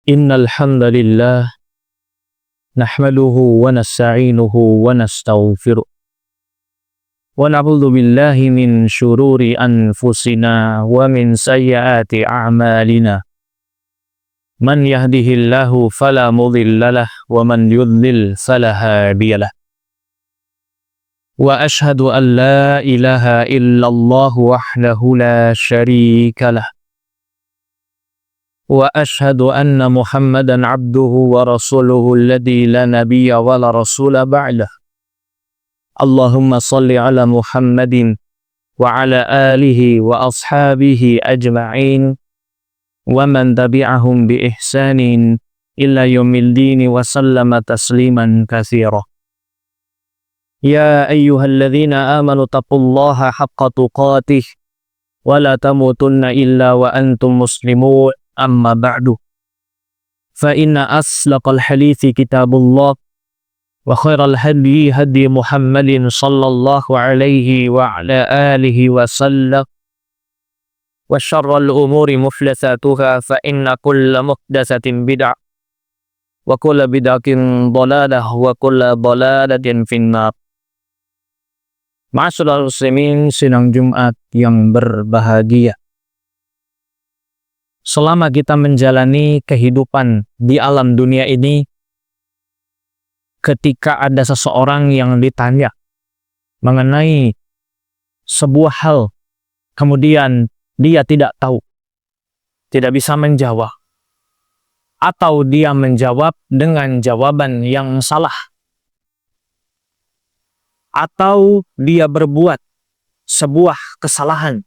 Innal hamdalillah nahmaduhu wa nasta'inuhu wa nastaghfiruh wa na'udzu billahi min syururi anfusina wa min sayyiati a'malina. Man yahdihillahu fala mudhillalah wa man yudlil fala hadiyalah. Wa ashhadu an la ilaha illallah wahdahu la syarikalah. Wa ashhadu anna Muhammadan abduhu wa rasuluhu alladzi la nabiyya wa la rasula ba'dah. Allahumma salli ala Muhammadin wa ala alihi wa ashabihi ajma'in wa man tabi'ahum bi ihsanin illa yaumil dini wa sallama tasliman katsira. Ya ayyuhalladzina amanu taqullaha haqqa tuqatih wa la tamutunna illa wa antum muslimun. Amma ba'du, fa inna asdaqal hadithi kitabullah wa khairal hadi hadi Muhammadin sallallahu alaihi wa ala alihi wa sallam wa syarral umuri muhdatsatuha fa inna kulla muhdatsatin bid'ah wa kulla bid'atin dhalalah wa kulla dhalalatin finnar. Ma'asyiral muslimin, sidang Jumat yang berbahagia. Selama kita menjalani kehidupan di alam dunia ini, ketika ada seseorang yang ditanya mengenai sebuah hal, kemudian dia tidak tahu, tidak bisa menjawab, atau dia menjawab dengan jawaban yang salah, atau dia berbuat sebuah kesalahan,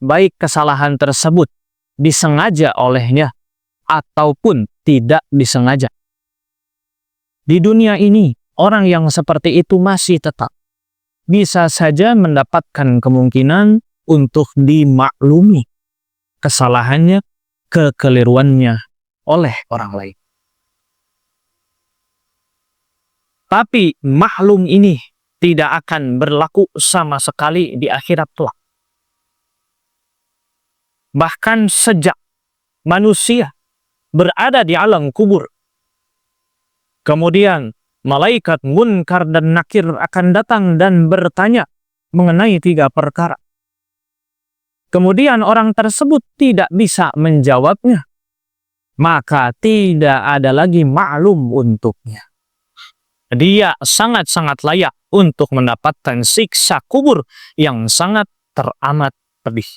baik kesalahan tersebut disengaja olehnya ataupun tidak disengaja. Di dunia ini, orang yang seperti itu masih tetap bisa saja mendapatkan kemungkinan untuk dimaklumi kesalahannya, kekeliruannya oleh orang lain. Tapi maklum ini tidak akan berlaku sama sekali di akhirat kelak. Bahkan sejak manusia berada di alam kubur, kemudian malaikat Munkar dan Nakir akan datang dan bertanya mengenai 3 perkara. Kemudian orang tersebut tidak bisa menjawabnya, maka tidak ada lagi maklum untuknya. Dia sangat-sangat layak untuk mendapatkan siksa kubur yang sangat teramat pedih.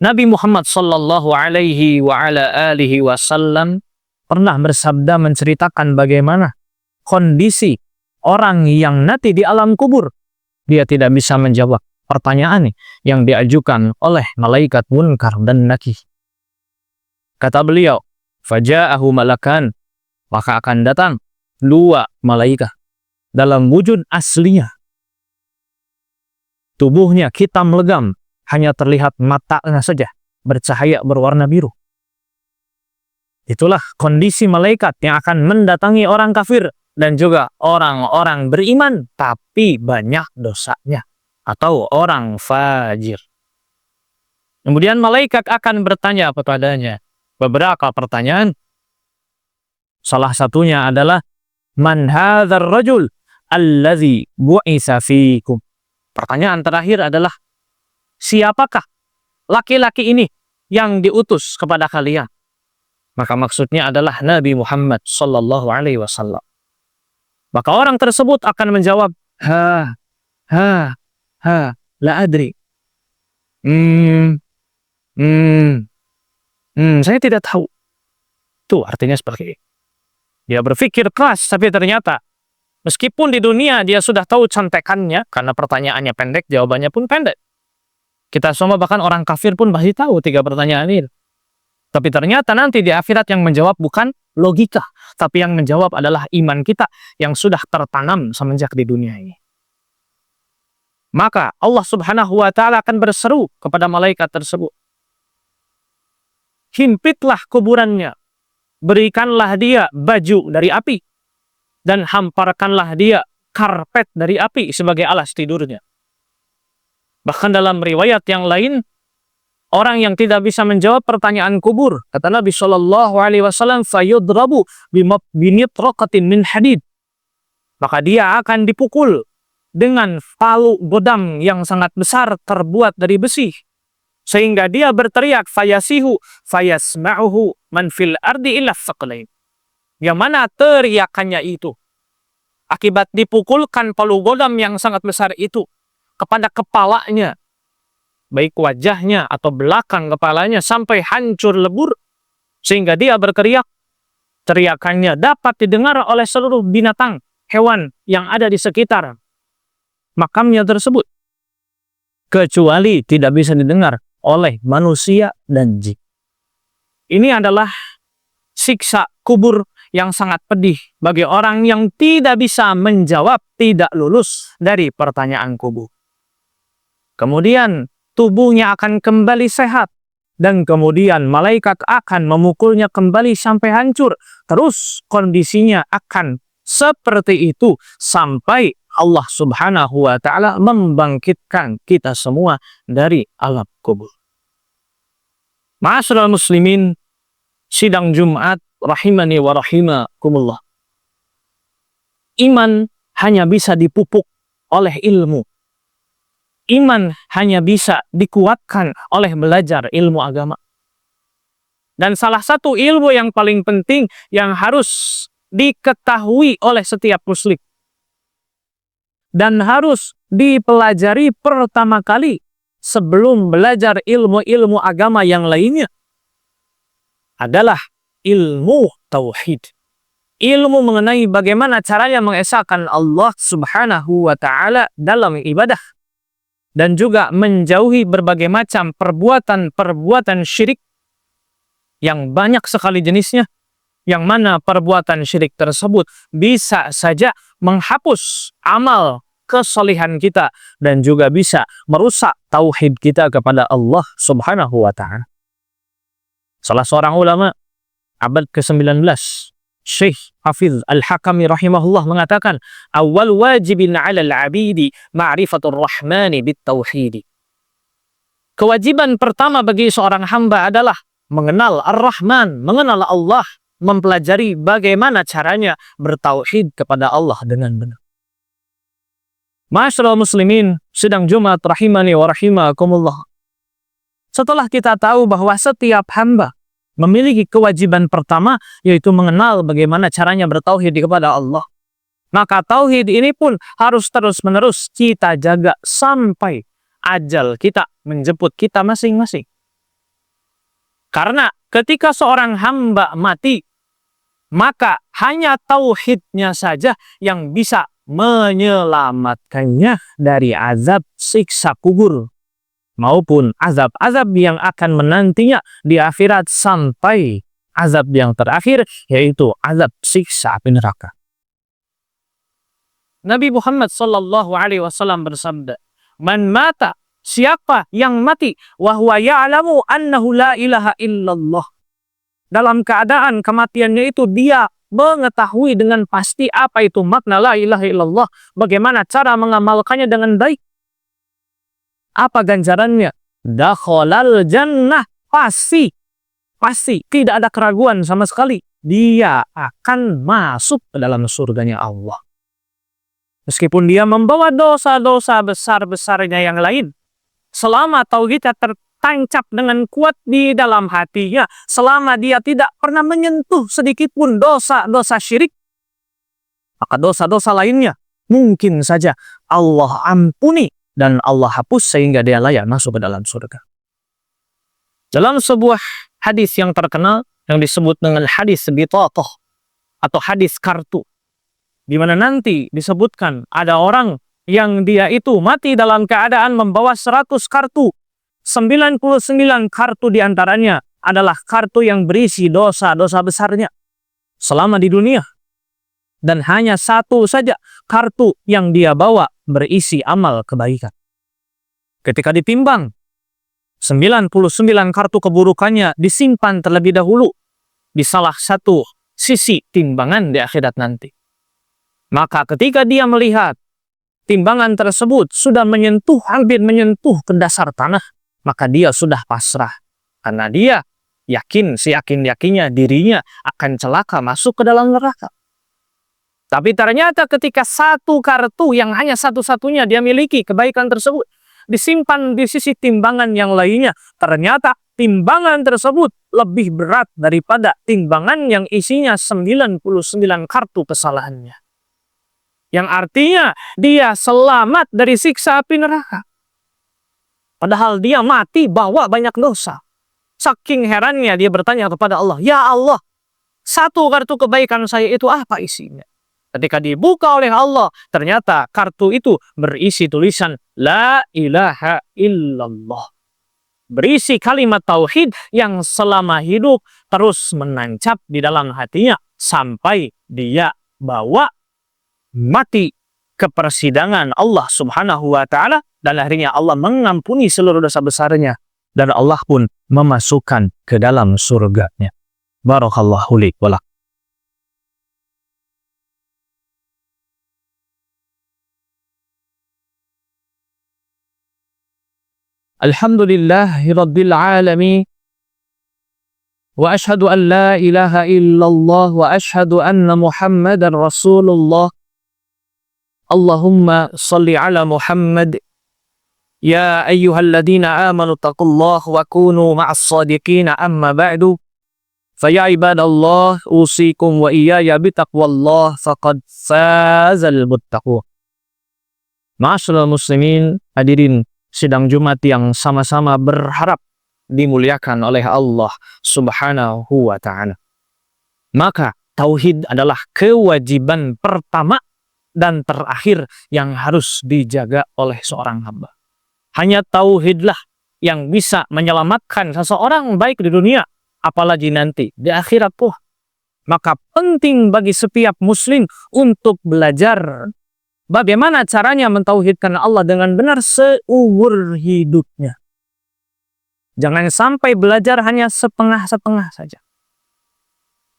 Nabi Muhammad sallallahu alaihi wa ala alihi wasallam pernah bersabda menceritakan bagaimana kondisi orang yang nanti di alam kubur. Dia tidak bisa menjawab pertanyaan yang diajukan oleh malaikat Munkar dan Nakir. Kata beliau, faja'ahu malakan, maka akan datang 2 malaikat dalam wujud aslinya. Tubuhnya hitam legam, hanya terlihat matanya saja bercahaya berwarna biru. Itulah kondisi malaikat yang akan mendatangi orang kafir dan juga orang-orang beriman tapi banyak dosanya, atau orang fajir. Kemudian malaikat akan bertanya kepadanya beberapa pertanyaan. Salah satunya adalah, man hadzal rajul allazi bu'itsa fiikum. Pertanyaan terakhir adalah, siapakah laki-laki ini yang diutus kepada kalian? Maka maksudnya adalah Nabi Muhammad sallallahu alaihi wasallam. Maka orang tersebut akan menjawab, la adri. Saya tidak tahu. Itu artinya seperti ini. Dia berpikir keras, tapi ternyata meskipun di dunia dia sudah tahu contekannya, karena pertanyaannya pendek, jawabannya pun pendek. Kita semua, bahkan orang kafir pun pasti tahu 3 pertanyaan ini. Tapi ternyata nanti di akhirat yang menjawab bukan logika, tapi yang menjawab adalah iman kita yang sudah tertanam semenjak di dunia ini. Maka Allah Subhanahu wa ta'ala akan berseru kepada malaikat tersebut, himpitlah kuburannya, berikanlah dia baju dari api, dan hamparkanlah dia karpet dari api sebagai alas tidurnya. Bahkan dalam riwayat yang lain, orang yang tidak bisa menjawab pertanyaan kubur, kata Nabi Shallallahu Alaihi Wasallam, fayudrabu binitraqatin min hadid, maka dia akan dipukul dengan palu godam yang sangat besar terbuat dari besi, sehingga dia berteriak fayasihu fayasma'uhu man fil ardi illa tsaqalain. Yang mana teriakannya itu akibat dipukulkan palu godam yang sangat besar itu kepada kepalanya, baik wajahnya atau belakang kepalanya, sampai hancur lebur, sehingga dia berteriak. Teriakannya dapat didengar oleh seluruh binatang, hewan yang ada di sekitar makamnya tersebut, kecuali tidak bisa didengar oleh manusia dan jin. Ini adalah siksa kubur yang sangat pedih bagi orang yang tidak bisa menjawab, tidak lulus dari pertanyaan kubur. Kemudian tubuhnya akan kembali sehat, dan kemudian malaikat akan memukulnya kembali sampai hancur. Terus kondisinya akan seperti itu sampai Allah Subhanahu wa Ta'ala membangkitkan kita semua dari alam kubur. Ma'asyiral muslimin, sidang Jumat rahimani wa rahimakumullah. Iman hanya bisa dipupuk oleh ilmu. Iman hanya bisa dikuatkan oleh belajar ilmu agama. Dan salah satu ilmu yang paling penting yang harus diketahui oleh setiap muslim dan harus dipelajari pertama kali sebelum belajar ilmu-ilmu agama yang lainnya adalah ilmu tauhid. Ilmu mengenai bagaimana caranya mengesahkan Allah Subhanahu wa Ta'ala dalam ibadah, dan juga menjauhi berbagai macam perbuatan-perbuatan syirik yang banyak sekali jenisnya, yang mana perbuatan syirik tersebut bisa saja menghapus amal kesolihan kita dan juga bisa merusak tauhid kita kepada Allah Subhanahu wa Ta'ala. Salah seorang ulama abad ke-19, Syekh Hafiz Al-Hakami rahimahullah, mengatakan, awal wajibin 'alal 'abidi ma'rifatur rahmani bit-tauhid. Kewajiban pertama bagi seorang hamba adalah mengenal Ar-Rahman, mengenal Allah, mempelajari bagaimana caranya bertauhid kepada Allah dengan benar. Ma'asyiral muslimin, sidang Jumat rahimani wa rahimakumullah. Setelah kita tahu bahwa setiap hamba memiliki kewajiban pertama, yaitu mengenal bagaimana caranya bertauhid kepada Allah, maka tauhid ini pun harus terus-menerus kita jaga sampai ajal kita menjemput kita masing-masing. Karena ketika seorang hamba mati, maka hanya tauhidnya saja yang bisa menyelamatkannya dari azab siksa kubur maupun azab-azab yang akan menantinya di akhirat sampai azab yang terakhir, yaitu azab siksa api neraka. Nabi Muhammad sallallahu alaihi wasallam bersabda, "Man mata," siapa yang mati, "wa huwa ya'lamu annahu la ilaha illallah," dalam keadaan kematiannya itu dia mengetahui dengan pasti apa itu makna la ilaha illallah, bagaimana cara mengamalkannya dengan baik, apa ganjarannya, dakhalal jannah, pasti tidak ada keraguan sama sekali, dia akan masuk ke dalam surganya Allah. Meskipun dia membawa dosa-dosa besar-besarnya yang lain, selama tauhidnya tertancap dengan kuat di dalam hatinya, selama dia tidak pernah menyentuh sedikit pun dosa-dosa syirik, maka dosa-dosa lainnya mungkin saja Allah ampuni dan Allah hapus sehingga dia layak masuk ke dalam surga. Dalam sebuah hadis yang terkenal yang disebut dengan hadis bitaqah atau hadis kartu, di mana nanti disebutkan ada orang yang dia itu mati dalam keadaan membawa 100 kartu. 99 kartu diantaranya adalah kartu yang berisi dosa-dosa besarnya selama di dunia. Dan hanya satu saja kartu yang dia bawa berisi amal kebaikan. Ketika ditimbang, 99 kartu keburukannya disimpan terlebih dahulu di salah satu sisi timbangan di akhirat nanti. Maka ketika dia melihat timbangan tersebut sudah hampir menyentuh ke dasar tanah, maka dia sudah pasrah. Karena dia seyakin-yakinnya dirinya akan celaka masuk ke dalam neraka. Tapi ternyata ketika satu kartu yang hanya satu-satunya dia miliki, kebaikan tersebut disimpan di sisi timbangan yang lainnya, ternyata timbangan tersebut lebih berat daripada timbangan yang isinya 99 kartu kesalahannya. Yang artinya dia selamat dari siksa api neraka. Padahal dia mati bawa banyak dosa. Saking herannya dia bertanya kepada Allah, "Ya Allah, satu kartu kebaikan saya itu apa isinya?" Ketika dibuka oleh Allah, ternyata kartu itu berisi tulisan La ilaha illallah. Berisi kalimat tauhid yang selama hidup terus menancap di dalam hatinya sampai dia bawa mati ke persidangan Allah Subhanahu wa taala, dan akhirnya Allah mengampuni seluruh dosa besarnya dan Allah pun memasukkan ke dalam surganya. Barakallahu li wa lakum. Alhamdulillahi Rabbil Alamin. Wa ashhadu an la ilaha illallah wa ashhadu anna Muhammadan Rasulullah. Allahumma salli ala Muhammad. Ya ayyuhalladzina amanu taqullaha wa kunu ma'as sadiqina, amma ba'du. Faya ibadallah, usikum wa iyaya bitaqwallah, faqad fazal muttaqun. Ma'asyiral muslimin, hadirin sidang Jumat yang sama-sama berharap dimuliakan oleh Allah Subhanahu wa ta'ala. Maka tauhid adalah kewajiban pertama dan terakhir yang harus dijaga oleh seorang hamba. Hanya tauhidlah yang bisa menyelamatkan seseorang baik di dunia, apalagi nanti di akhirat pun. Maka penting bagi setiap muslim untuk belajar bagaimana caranya mentauhidkan Allah dengan benar seumur hidupnya. Jangan sampai belajar hanya setengah-setengah saja.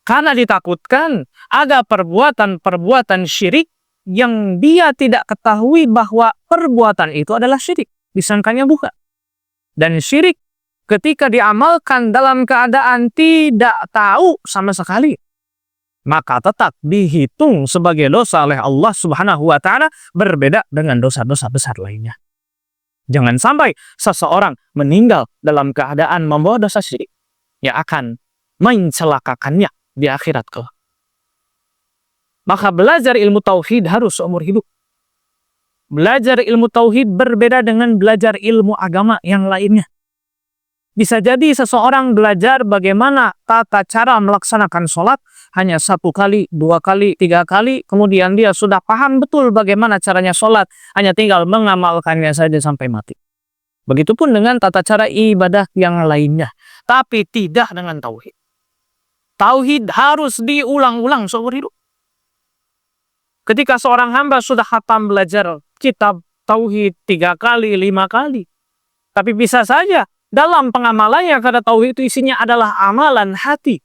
Karena ditakutkan ada perbuatan-perbuatan syirik yang dia tidak ketahui bahwa perbuatan itu adalah syirik. Disangkanya bukan. Dan syirik ketika diamalkan dalam keadaan tidak tahu sama sekali, maka tetap dihitung sebagai dosa oleh Allah Subhanahu wa ta'ala, berbeda dengan dosa-dosa besar lainnya. Jangan sampai seseorang meninggal dalam keadaan membawa dosa syirik yang akan mencelakakannya di akhirat kelak. Maka belajar ilmu tauhid harus seumur hidup. Belajar ilmu tauhid berbeda dengan belajar ilmu agama yang lainnya. Bisa jadi seseorang belajar bagaimana tata cara melaksanakan sholat hanya 1 kali, 2 kali, 3 kali, kemudian dia sudah paham betul bagaimana caranya sholat, hanya tinggal mengamalkannya saja sampai mati. Begitupun dengan tata cara ibadah yang lainnya, tapi tidak dengan tauhid. Tauhid harus diulang-ulang seumur hidup. Ketika seorang hamba sudah khatam belajar kitab tauhid 3 kali, 5 kali, tapi bisa saja dalam pengamalannya karena tauhid itu isinya adalah amalan hati.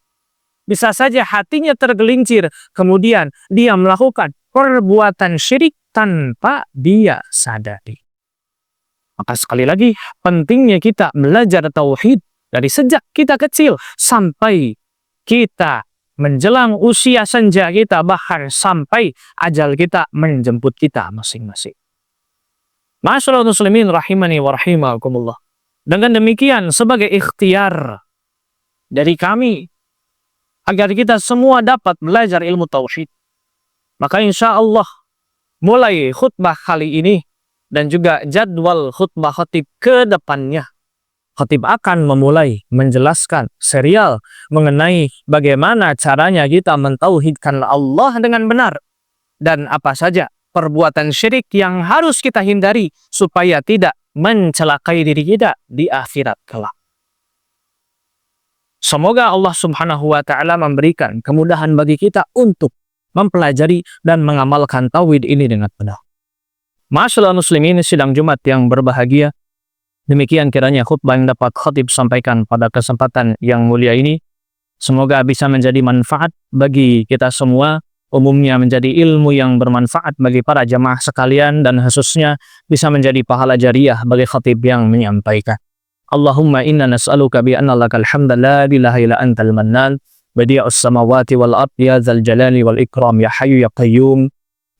Bisa saja hatinya tergelincir, kemudian dia melakukan perbuatan syirik tanpa dia sadari. Maka sekali lagi, pentingnya kita belajar tauhid dari sejak kita kecil sampai kita menjelang usia senja kita, bahkan sampai ajal kita menjemput kita masing-masing. Ma'asyiral muslimin rahimani wa rahimakumullah. Dengan demikian, sebagai ikhtiar dari kami agar kita semua dapat belajar ilmu tauhid, maka insya Allah mulai khutbah kali ini dan juga jadwal khutbah khatib ke depannya, khatib akan memulai menjelaskan serial mengenai bagaimana caranya kita mentauhidkan Allah dengan benar dan apa saja perbuatan syirik yang harus kita hindari supaya tidak mencelakai diri kita di akhirat kelak. Semoga Allah Subhanahu wa ta'ala memberikan kemudahan bagi kita untuk mempelajari dan mengamalkan tauhid ini dengan benar. Ma'asyiral muslimin sidang Jumat yang berbahagia, demikian kiranya khutbah yang dapat khatib sampaikan pada kesempatan yang mulia ini. Semoga bisa menjadi manfaat bagi kita semua, umumnya menjadi ilmu yang bermanfaat bagi para jamaah sekalian, dan khususnya bisa menjadi pahala jariah bagi khatib yang menyampaikan. Allahumma inna nas'aluka bi anna lakal hamda la ilaha illa antal mannan badi'us samawati wal ard ya dzal jalali wal ikram ya hayyu ya qayyum.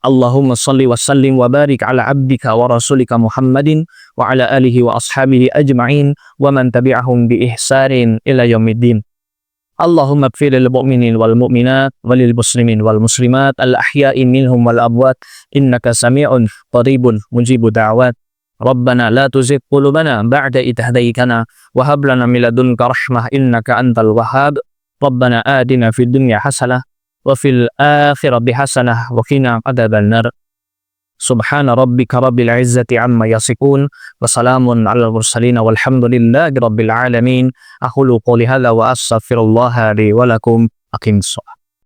Allahumma salli wa sallim wa barik ala abdika wa rasulika Muhammadin wa ala alihi wa ashabihi ajma'in wa man tabi'ahum bi ihsanin ila yaumiddin. Allahumma ighfir lil mu'minin wal mu'minat walil muslimin wal muslimat al ahya'i minhum wal amwat innaka sami'un qaribun mujibud da'wat. Rabbana la tuzigh qulubana ba'da idh hadaytana wa hab lana min ladunka rahmah innaka antal wahhab. Rabbana atina fid dunya hasanah wa fil akhirati hasanah wa qina adzabannar. Subhana rabbika rabbil izzati amma yasifun wa salamun alal mursalin walhamdulillahi rabbil alamin. Aqulu qouli hadza wa astaghfirullaha li wa lakum. Aqimus shalah.